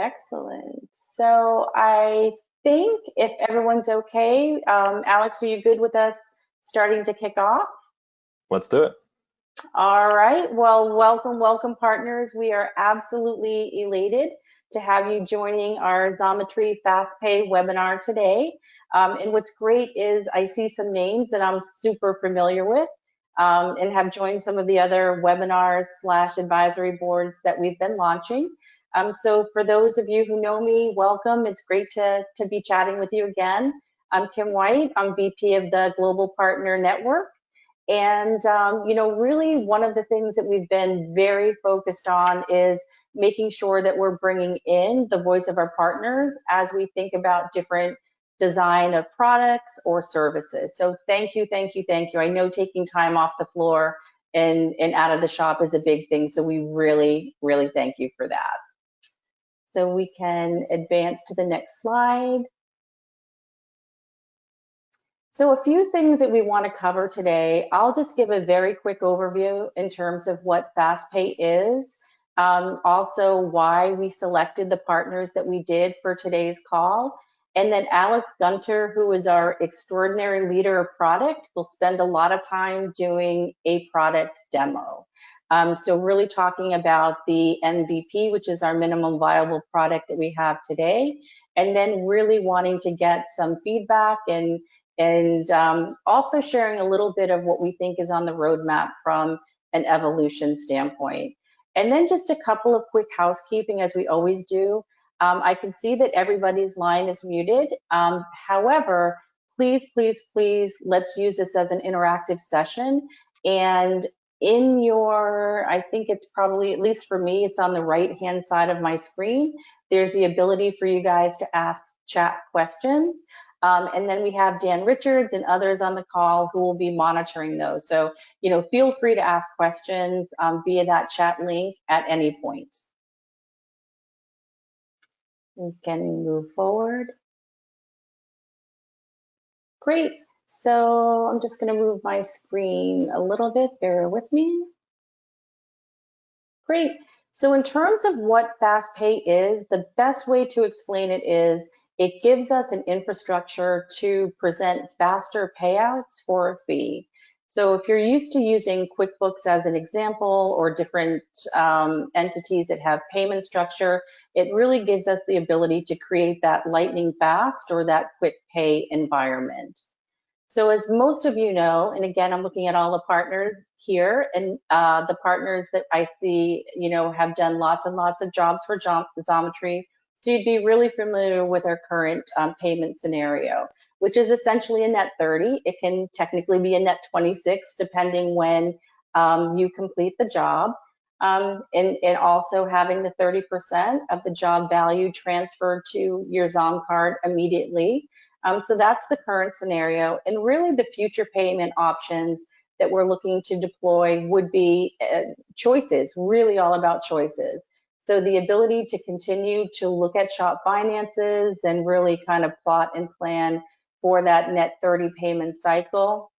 Excellent. So I think if everyone's okay, Alex, are you good with us starting to kick off? Let's do it. All right. Well, welcome, welcome, partners. We are absolutely elated to have you joining our Xometry FastPay webinar today. And what's great is I see some names that I'm super familiar with and have joined some of the other webinars / advisory boards that we've been launching. So for those of you who know me, welcome. It's great to be chatting with you again. I'm Kim White. I'm VP of the Global Partner Network. And, really one of the things that we've been very focused on is making sure that we're bringing in the voice of our partners as we think about different design of products or services. So thank you, thank you, thank you. I know taking time off the floor and out of the shop is a big thing. So we really, really thank you for that. So we can advance to the next slide. So a few things that we want to cover today. I'll just give a very quick overview in terms of what FastPay is, also why we selected the partners that we did for today's call, and then Alex Gunter, who is our extraordinary leader of product, will spend a lot of time doing a product demo. So really talking about the MVP, which is our minimum viable product that we have today, and then really wanting to get some feedback and also sharing a little bit of what we think is on the roadmap from an evolution standpoint. And then just a couple of quick housekeeping, as we always do. I can see that everybody's line is muted. However, please, please, please, let's use this as an interactive session. And in your, I think it's probably, at least for me, it's on the right-hand side of my screen. There's the ability for you guys to ask chat questions. And then we have Dan Richards and others on the call who will be monitoring those. So, feel free to ask questions via that chat link at any point. We can move forward. Great. So I'm just going to move my screen a little bit. Bear with me. Great. So in terms of what FastPay is, the best way to explain it is it gives us an infrastructure to present faster payouts for a fee. So if you're used to using QuickBooks as an example or different entities that have payment structure, it really gives us the ability to create that lightning fast or that quick pay environment. So as most of you know, and again, I'm looking at all the partners here, and the partners that I see, have done lots and lots of jobs for Xometry. So you'd be really familiar with our current payment scenario, which is essentially a net 30. It can technically be a net 26, depending when you complete the job. And also having the 30% of the job value transferred to your Xom card immediately. So that's the current scenario. And really the future payment options that we're looking to deploy would be choices, really all about choices. So the ability to continue to look at shop finances and really kind of plot and plan for that net 30 payment cycle.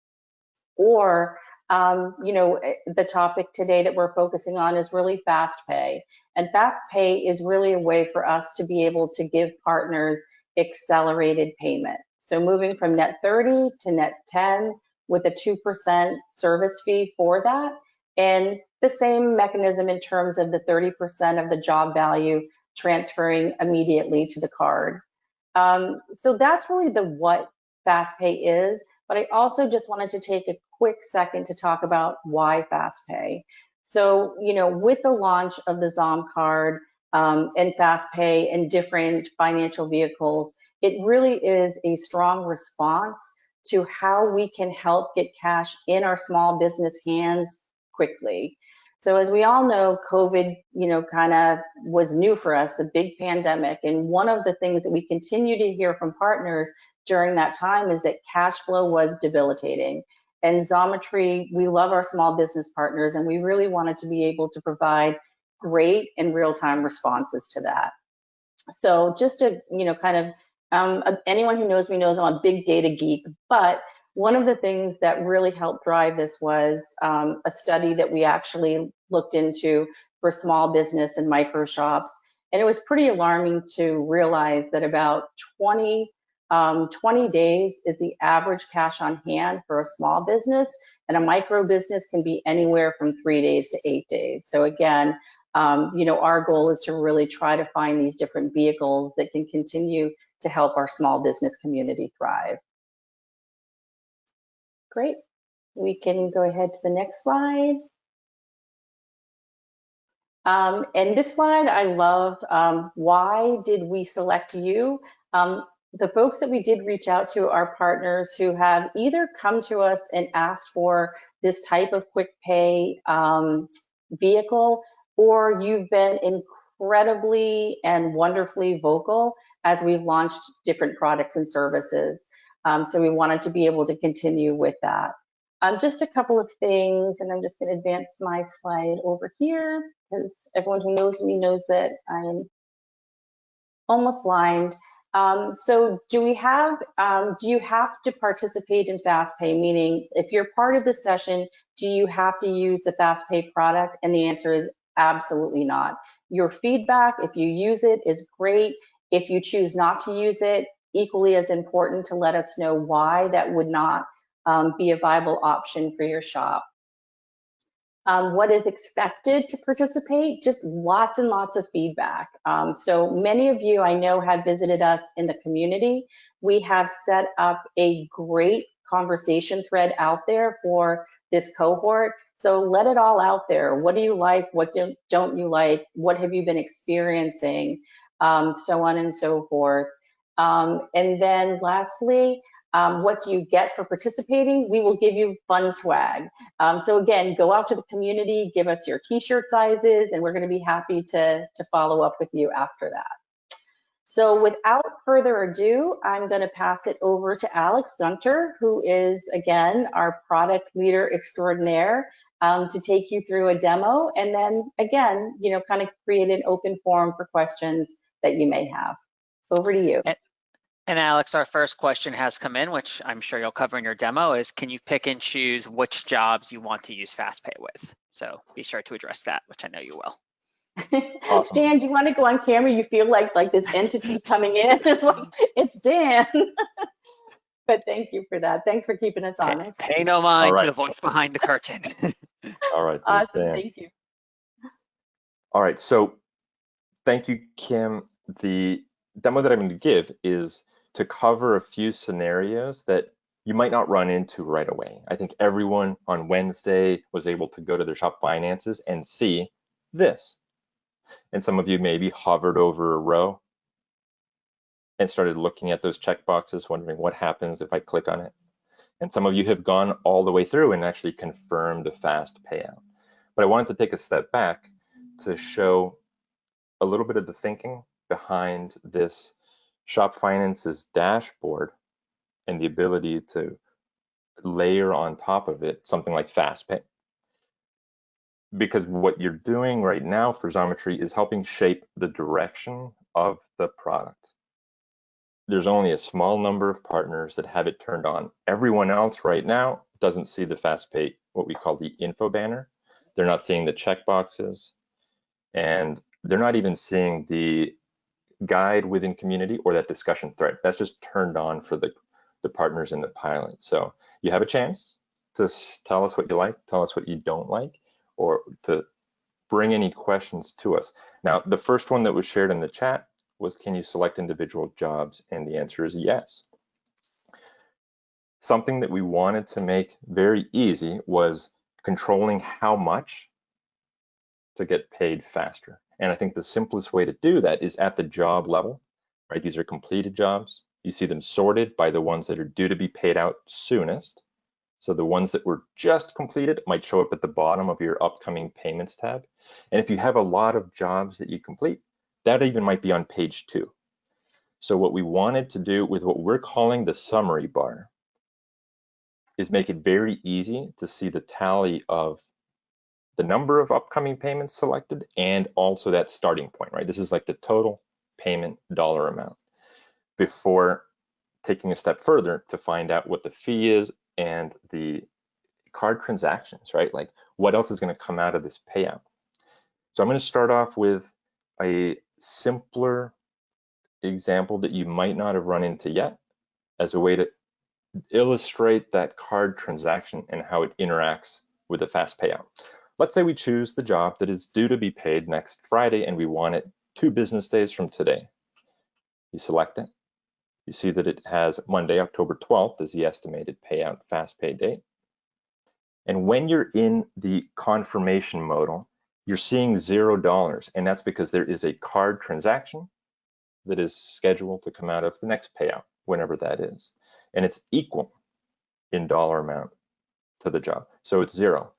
Or, the topic today that we're focusing on is really FastPay. And FastPay is really a way for us to be able to give partners accelerated payment. So moving from net 30 to net 10 with a 2% service fee for that. And the same mechanism in terms of the 30% of the job value transferring immediately to the card. So that's really the what FastPay is, but I also just wanted to take a quick second to talk about why FastPay. So, with the launch of the Xom card and FastPay and different financial vehicles, it really is a strong response to how we can help get cash in our small business hands quickly. So as we all know, COVID, kind of was new for us, a big pandemic. And one of the things that we continue to hear from partners during that time is that cash flow was debilitating. And Xometry, we love our small business partners, and we really wanted to be able to provide great and real-time responses to that. So just to, anyone who knows me knows I'm a big data geek, but one of the things that really helped drive this was a study that we actually looked into for small business and micro shops. And it was pretty alarming to realize that about 20 days is the average cash on hand for a small business, and a micro business can be anywhere from 3 days to 8 days. So again, our goal is to really try to find these different vehicles that can continue to help our small business community thrive. Great. We can go ahead to the next slide. And this slide I love. Why did we select you? The folks that we did reach out to are partners who have either come to us and asked for this type of quick pay vehicle, or you've been incredibly and wonderfully vocal as we've launched different products and services. So we wanted to be able to continue with that. Just a couple of things, and I'm just going to advance my slide over here because everyone who knows me knows that I am almost blind. So do you have to participate in FastPay? Meaning, if you're part of the session, do you have to use the FastPay product? And the answer is absolutely not. Your feedback, if you use it, is great. If you choose not to use it, equally as important to let us know why that would not be a viable option for your shop. What is expected to participate? Just lots and lots of feedback. So many of you I know have visited us in the community. We have set up a great conversation thread out there for this cohort. So let it all out there. What do you like? What don't you like? What have you been experiencing? So on and so forth. And then lastly, what do you get for participating? We will give you fun swag. So again, go out to the community, give us your t-shirt sizes, and we're going to be happy to follow up with you after that. So without further ado, I'm going to pass it over to Alex Gunter, who is, again, our product leader extraordinaire, to take you through a demo, and then again, kind of create an open forum for questions that you may have. Over to you. And Alex, our first question has come in, which I'm sure you'll cover in your demo, is can you pick and choose which jobs you want to use FastPay with? So be sure to address that, which I know you will. Awesome. Dan, do you want to go on camera? You feel like this entity coming in. It's like, it's Dan. But thank you for that. Thanks for keeping us honest. Pay no mind Right. to the voice behind the curtain. All right. Awesome. Dan. Thank you. All right. So thank you, Kim. The demo that I'm going to give is to cover a few scenarios that you might not run into right away. I think everyone on Wednesday was able to go to their shop finances and see this. And some of you maybe hovered over a row and started looking at those checkboxes, wondering what happens if I click on it. And some of you have gone all the way through and actually confirmed a fast payout. But I wanted to take a step back to show a little bit of the thinking behind this Shop Finance's dashboard and the ability to layer on top of it something like FastPay. Because what you're doing right now for Xometry is helping shape the direction of the product. There's only a small number of partners that have it turned on. Everyone else right now doesn't see the FastPay, what we call the info banner. They're not seeing the checkboxes, and they're not even seeing the guide within community or that discussion thread. That's just turned on for the partners in the pilot. So you have a chance to tell us what you like, tell us what you don't like, or to bring any questions to us. Now, the first one that was shared in the chat was, can you select individual jobs? And the answer is yes. Something that we wanted to make very easy was controlling how much to get paid faster. And I think the simplest way to do that is at the job level, right? These are completed jobs. You see them sorted by the ones that are due to be paid out soonest. So the ones that were just completed might show up at the bottom of your upcoming payments tab. And if you have a lot of jobs that you complete, that even might be on page 2. So what we wanted to do with what we're calling the summary bar is make it very easy to see the tally of the number of upcoming payments selected and also that starting point, right? This is like the total payment dollar amount before taking a step further to find out what the fee is and the card transactions, right? Like what else is going to come out of this payout. So I'm going to start off with a simpler example that you might not have run into yet as a way to illustrate that card transaction and how it interacts with a fast payout. Let's say we choose the job that is due to be paid next Friday and we want it 2 business days from today. You select it. You see that it has Monday, October 12th as the estimated payout fast pay date. And when you're in the confirmation modal, you're seeing $0, and that's because there is a card transaction that is scheduled to come out of the next payout, whenever that is. And it's equal in dollar amount to the job. So it's 0.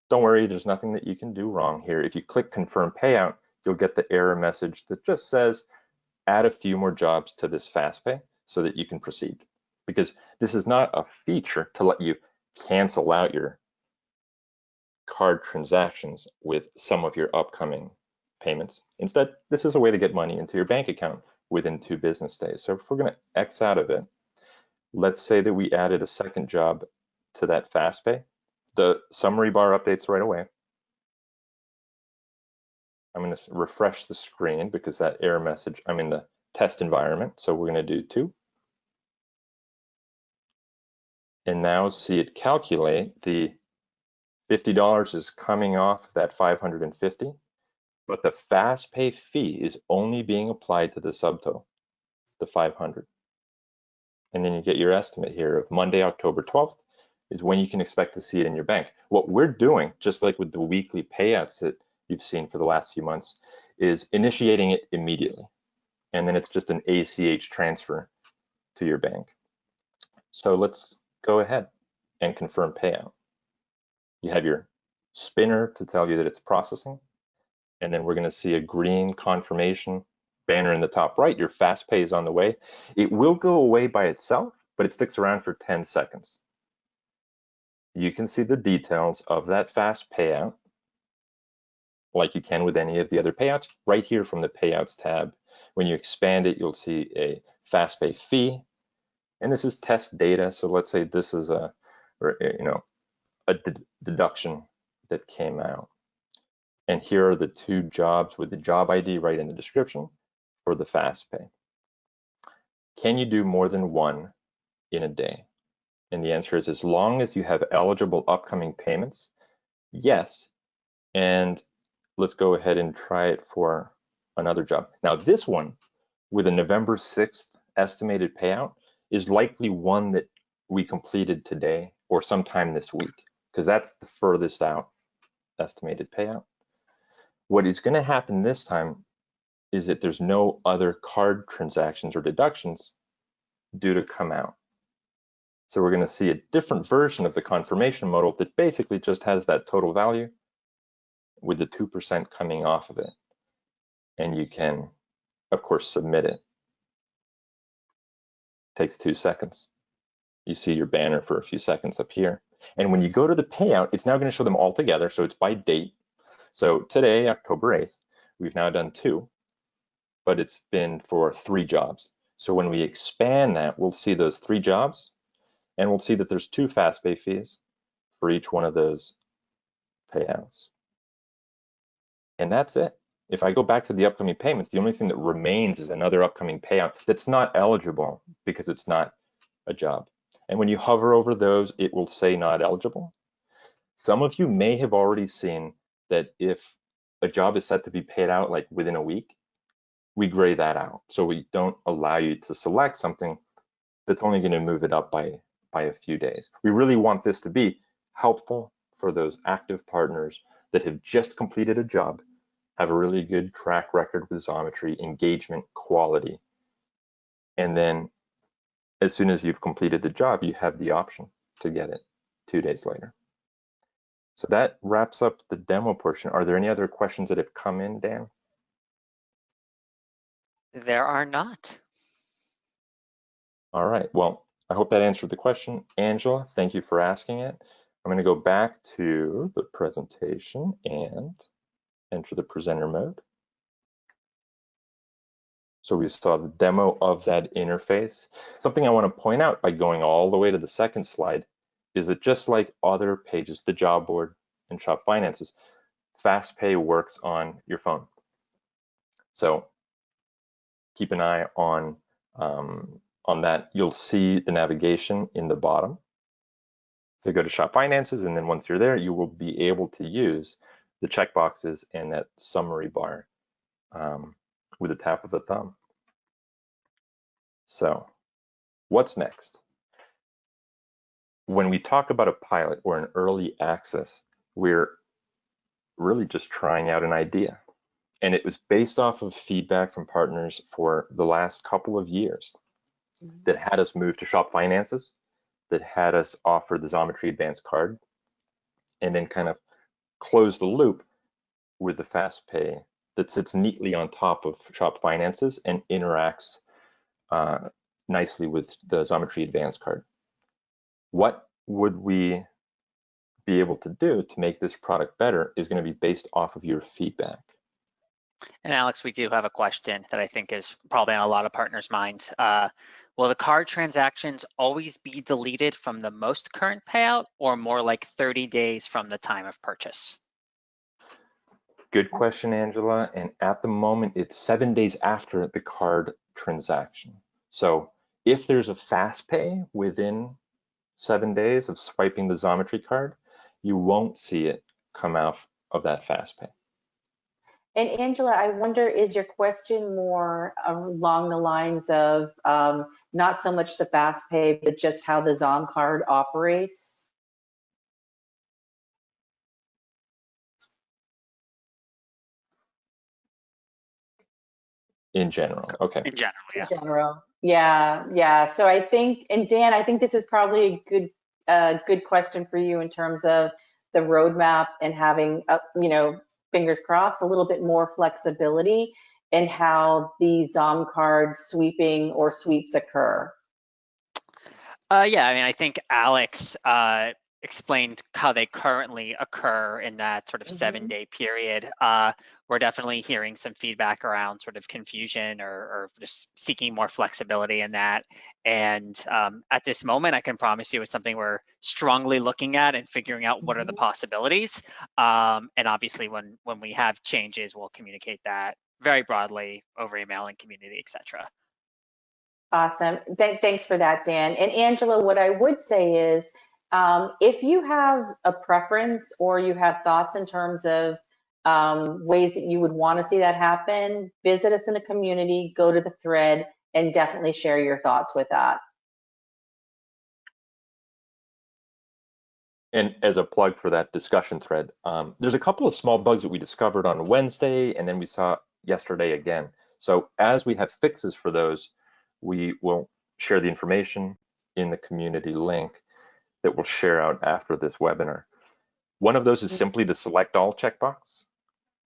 Don't worry, there's nothing that you can do wrong here. If you click confirm payout, you'll get the error message that just says, add a few more jobs to this FastPay so that you can proceed. Because this is not a feature to let you cancel out your card transactions with some of your upcoming payments. Instead, this is a way to get money into your bank account within 2 business days. So if we're going to X out of it, let's say that we added a second job to that FastPay. The summary bar updates right away. I'm going to refresh the screen because that error message, I'm in the test environment, so we're going to do 2. And now see it calculate the $50 is coming off that 550, but the FastPay fee is only being applied to the subtotal, the 500. And then you get your estimate here of Monday, October 12th is when you can expect to see it in your bank. What we're doing, just like with the weekly payouts that you've seen for the last few months, is initiating it immediately. And then it's just an ACH transfer to your bank. So let's go ahead and confirm payout. You have your spinner to tell you that it's processing. And then we're going to see a green confirmation banner in the top right. Your FastPay is on the way. It will go away by itself, but it sticks around for 10 seconds. You can see the details of that fast payout, like you can with any of the other payouts, right here from the Payouts tab. When you expand it, you'll see a FastPay fee, and this is test data. So let's say this is a deduction that came out. And here are the 2 jobs with the job ID right in the description for the FastPay. Can you do more than 1 in a day? And the answer is, as long as you have eligible upcoming payments, yes. And let's go ahead and try it for another job. Now this one with a November 6th estimated payout is likely one that we completed today or sometime this week, because that's the furthest out estimated payout. What is going to happen this time is that there's no other card transactions or deductions due to come out. So we're going to see a different version of the confirmation modal that basically just has that total value with the 2% coming off of it. And you can, of course, submit it. Takes 2 seconds. You see your banner for a few seconds up here. And when you go to the payout, it's now going to show them all together. So it's by date. So today, October 8th, we've now done 2, but it's been for 3 jobs. So when we expand that, we'll see those 3 jobs, and we'll see that there's 2 FastPay fees for each one of those payouts. And that's it. If I go back to the upcoming payments, the only thing that remains is another upcoming payout that's not eligible because it's not a job. And when you hover over those, it will say not eligible. Some of you may have already seen that if a job is set to be paid out like within a week, we gray that out. So we don't allow you to select something that's only going to move it up by a few days. We really want this to be helpful for those active partners that have just completed a job, have a really good track record with Xometry, engagement, quality. And then as soon as you've completed the job, you have the option to get it 2 days later. So that wraps up the demo portion. Are there any other questions that have come in, Dan? There are not. All right, well, I hope that answered the question. Angela, thank you for asking it. I'm gonna go back to the presentation and enter the presenter mode. So we saw the demo of that interface. Something I want to point out by going all the way to the second slide is that just like other pages, the job board and shop finances, FastPay works on your phone. So keep an eye on that. You'll see the navigation in the bottom to go to Shop Finances, and then once you're there, you will be able to use the checkboxes and that summary bar with a tap of the thumb. So what's next? When we talk about a pilot or an early access, we're really just trying out an idea. And it was based off of feedback from partners for the last couple of years that had us move to Shop Finances, that had us offer the Xometry Advanced card, and then kind of close the loop with the FastPay that sits neatly on top of Shop Finances and interacts nicely with the Xometry Advanced card. What would we be able to do to make this product better is going to be based off of your feedback. And Alex, we do have a question that I think is probably on a lot of partners' minds. Will the card transactions always be deleted from the most current payout, or more like 30 days from the time of purchase? Good question, Angela. And at the moment, it's 7 days after the card transaction. So if there's a FastPay within 7 days of swiping the Xometry card, you won't see it come out of that FastPay. And Angela, I wonder, is your question more along the lines of not so much the FastPay, but just how the Xom card operates? In general, okay. In general, yeah. In general, yeah. So I think, and Dan, I think this is probably a good question for you in terms of the roadmap and having, fingers crossed, a little bit more flexibility in how the Xom card sweeping or sweeps occur. Yeah, I mean, I think Alex explained how they currently occur in that sort of 7-day period. We're definitely hearing some feedback around sort of confusion or just seeking more flexibility in that. And at this moment, I can promise you it's something we're strongly looking at and figuring out what are the possibilities. And obviously, when we have changes, we'll communicate that very broadly over email and community, et cetera. Awesome. Thanks for that, Dan. And Angela, what I would say is, if you have a preference or you have thoughts in terms of ways that you would want to see that happen, visit us in the community, go to the thread, and definitely share your thoughts with that. And as a plug for that discussion thread, there's a couple of small bugs that we discovered on Wednesday, and then we saw yesterday again. So as we have fixes for those, we will share the information in the community link that we'll share out after this webinar. One of those is simply the select all checkbox.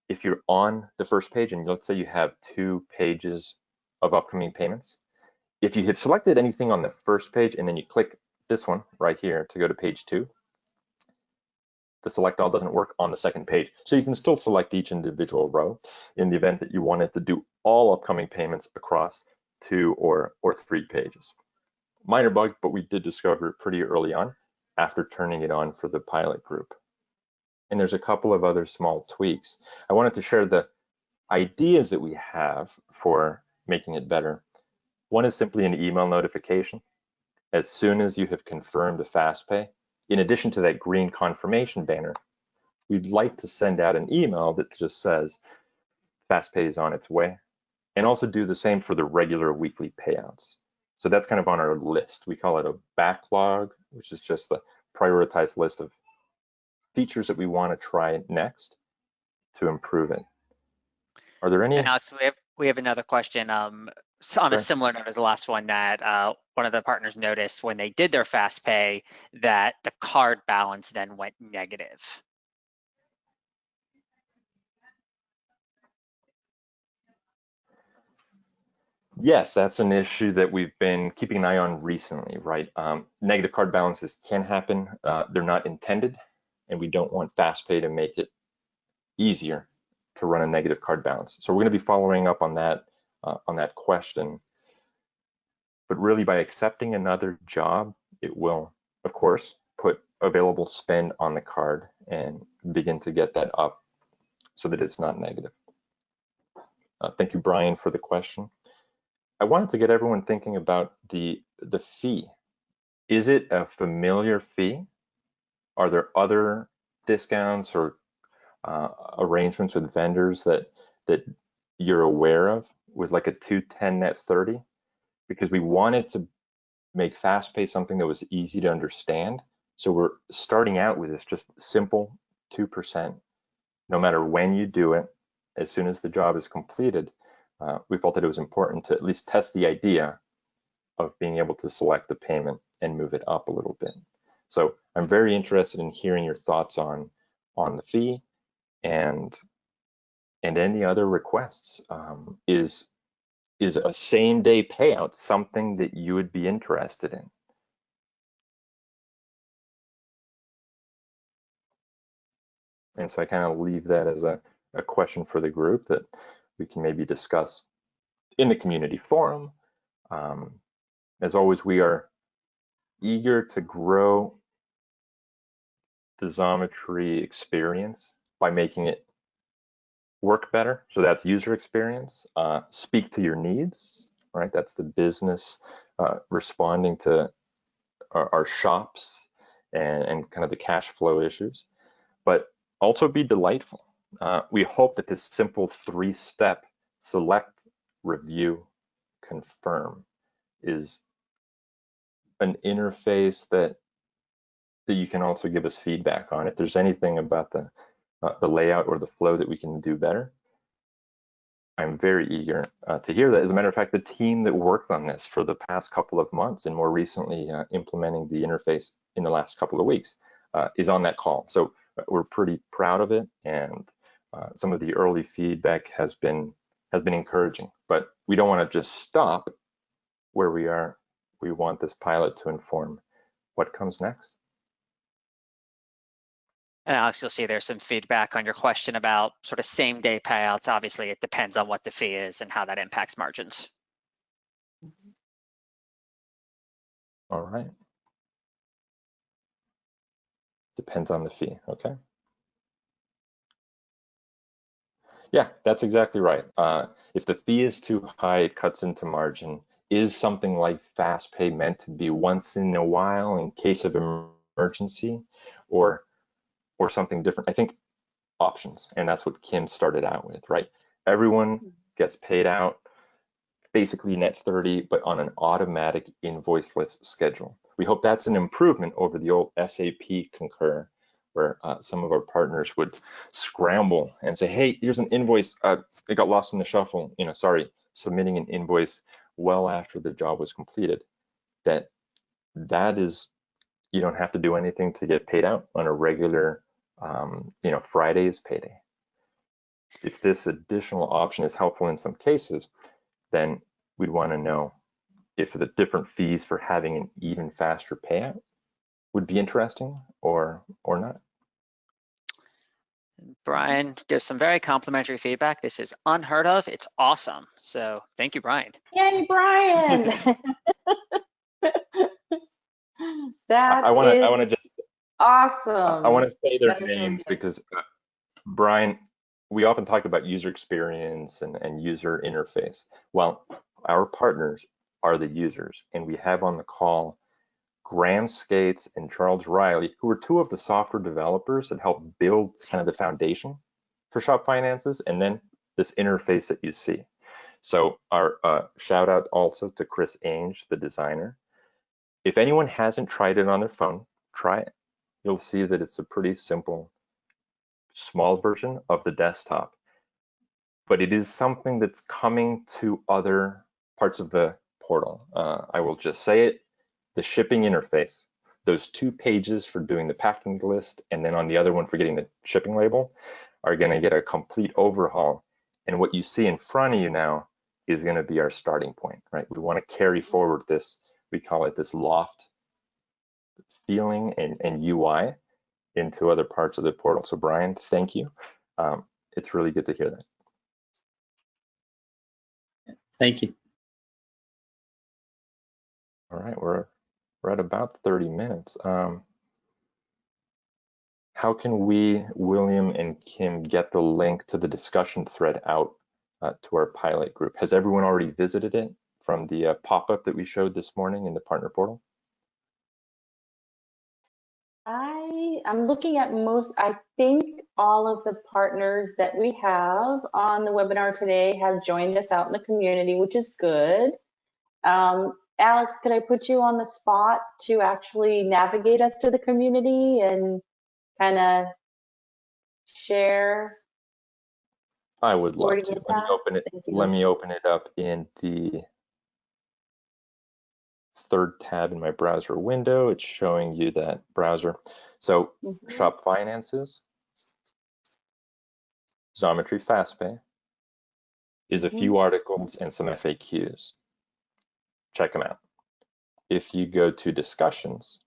If you're on the first page and let's say you have 2 pages of upcoming payments, if you had selected anything on the first page and then you click this one right here to go to page 2, the select all doesn't work on the second page. So you can still select each individual row in the event that you wanted to do all upcoming payments across 2 or 3 pages. Minor bug, but we did discover it pretty early on after turning it on for the pilot group. And there's a couple of other small tweaks. I wanted to share the ideas that we have for making it better. One is simply an email notification. As soon as you have confirmed the FastPay, in addition to that green confirmation banner, we'd like to send out an email that just says FastPay is on its way, and also do the same for the regular weekly payouts. So that's kind of on our list. We call it a backlog, which is just the prioritized list of features that we want to try next to improve it. Are there any? And Alex, we have another question on a similar note as the last one, that one of the partners noticed when they did their FastPay that the card balance then went negative. Yes, that's an issue that we've been keeping an eye on recently, right? Negative card balances can happen. They're not intended, and we don't want FastPay to make it easier to run a negative card balance. So we're going to be following up on that question. But really, by accepting another job, it will, of course, put available spend on the card and begin to get that up so that it's not negative. Thank you, Brian, for the question. I wanted to get everyone thinking about the fee. Is it a familiar fee? Are there other discounts or arrangements with vendors that you're aware of with like a 210 net 30? Because we wanted to make FastPay something that was easy to understand. So we're starting out with this just simple 2%. No matter when you do it, as soon as the job is completed, we felt that it was important to at least test the idea of being able to select the payment and move it up a little bit. So I'm very interested in hearing your thoughts on the fee and any other requests. Is a same-day payout something that you would be interested in? And so I kind of leave that as a question for the group that we can maybe discuss in the community forum. As always, we are eager to grow the Xometry experience by making it work better. So that's user experience. Speak to your needs, right? That's the business responding to our shops and kind of the cash flow issues, but also be delightful. We hope that this simple 3-step select, review, confirm is an interface that you can also give us feedback on. If there's anything about the layout or the flow that we can do better, I'm very eager to hear that. As a matter of fact, the team that worked on this for the past couple of months and more recently implementing the interface in the last couple of weeks is on that call. So we're pretty proud of it, and some of the early feedback has been encouraging. But we don't want to just stop where we are. We want this pilot to inform what comes next. And Alex, you'll see there's some feedback on your question about sort of same day payouts. Obviously, it depends on what the fee is and how that impacts margins. All right. Depends on the fee, okay? Yeah, that's exactly right. If the fee is too high, it cuts into margin. Is something like FastPay meant to be once in a while in case of emergency, or something different? I think options, and that's what Kim started out with, right? Everyone gets paid out basically net 30, but on an automatic invoiceless schedule. We hope that's an improvement over the old SAP Concur, where some of our partners would scramble and say, hey, here's an invoice, it got lost in the shuffle, sorry, submitting an invoice well after the job was completed. That is, you don't have to do anything to get paid out on a regular, Friday's payday. If this additional option is helpful in some cases, then we'd want to know if the different fees for having an even faster payout would be interesting or not. Brian gives some very complimentary feedback. This is unheard of. It's awesome. So thank you, Brian. Yay, Brian! I want to just awesome. I want to say their names because Brian, we often talk about user experience and user interface. Well, our partners are the users, and we have on the call Graham Skates and Charles Riley, who are two of the software developers that helped build kind of the foundation for shop finances, and then this interface that you see. So our shout out also to Chris Ainge, the designer. If anyone hasn't tried it on their phone, try it. You'll see that it's a pretty simple, small version of the desktop, but it is something that's coming to other parts of the portal. I will just say it, the shipping interface, those 2 pages for doing the packing list, and then on the other one for getting the shipping label, are gonna get a complete overhaul. And what you see in front of you now is gonna be our starting point, right? We wanna carry forward this, we call it this loft feeling and UI into other parts of the portal. So Brian, thank you. It's really good to hear that. Thank you. All right, we're at about 30 minutes. How can we, William and Kim, get the link to the discussion thread out to our pilot group. Has everyone already visited it from the pop-up that we showed this morning in the partner portal? I'm looking at I think all of the partners that we have on the webinar today have joined us out in the community, which is good. Alex, could I put you on the spot to actually navigate us to the community and kind of share? I would love to. Let me open it. Let me open it up in the third tab in my browser window. It's showing you that browser. So Shop Finances, Xometry FastPay is a few articles and some FAQs. Check them out. If you go to discussions,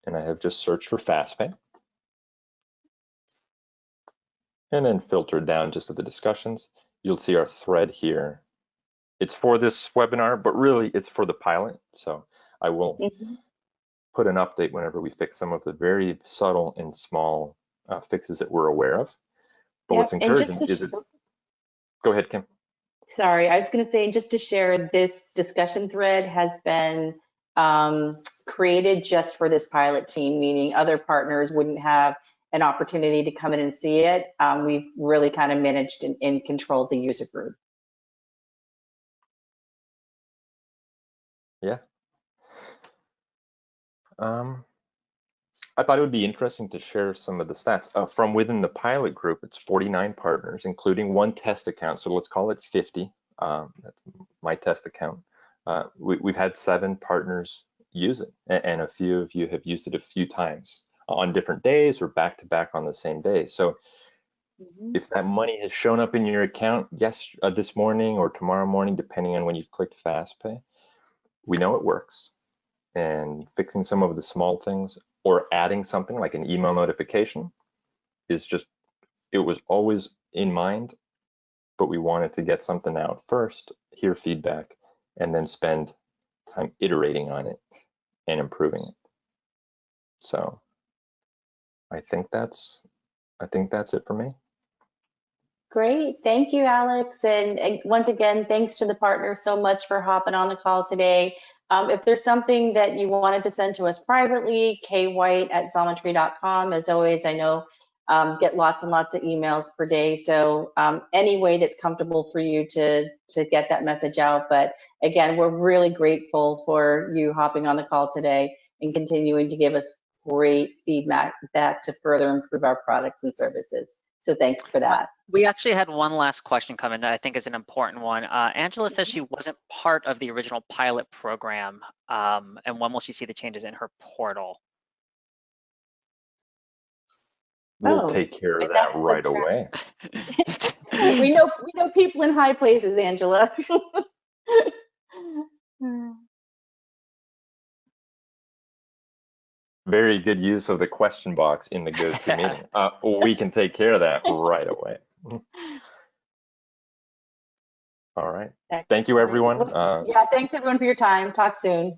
and I have just searched for FastPay, and then filtered down just to the discussions, you'll see our thread here. It's for this webinar, but really it's for the pilot. So I will put an update whenever we fix some of the very subtle and small fixes that we're aware of. But what's encouraging is it. Go ahead, Kim. Sorry, I was going to say, just to share, this discussion thread has been created just for this pilot team, meaning other partners wouldn't have an opportunity to come in and see it. We've really kind of managed and controlled the user group. Yeah. I thought it would be interesting to share some of the stats. From within the pilot group, it's 49 partners, including one test account. So let's call it 50. That's my test account. We've had 7 partners use it, and a few of you have used it a few times on different days or back to back on the same day. So if that money has shown up in your account this morning or tomorrow morning, depending on when you clicked FastPay, we know it works. And fixing some of the small things or adding something like an email notification is just, it was always in mind, but we wanted to get something out first, hear feedback, and then spend time iterating on it and improving it. So I think that's it for me. Great, thank you, Alex. And once again, thanks to the partners so much for hopping on the call today. If there's something that you wanted to send to us privately, kwhite@xometry.com. As always, I know get lots and lots of emails per day. So any way that's comfortable for you to get that message out. But again, we're really grateful for you hopping on the call today and continuing to give us great feedback to further improve our products and services. So thanks for that. We actually had one last question come in that I think is an important one. Angela says she wasn't part of the original pilot program, and when will she see the changes in her portal? We'll take care of that right away. we know people in high places, Angela. Very good use of the question box in the GoToMeeting. We can take care of that right away. All right. Thank you, everyone. Yeah, thanks everyone for your time. Talk soon.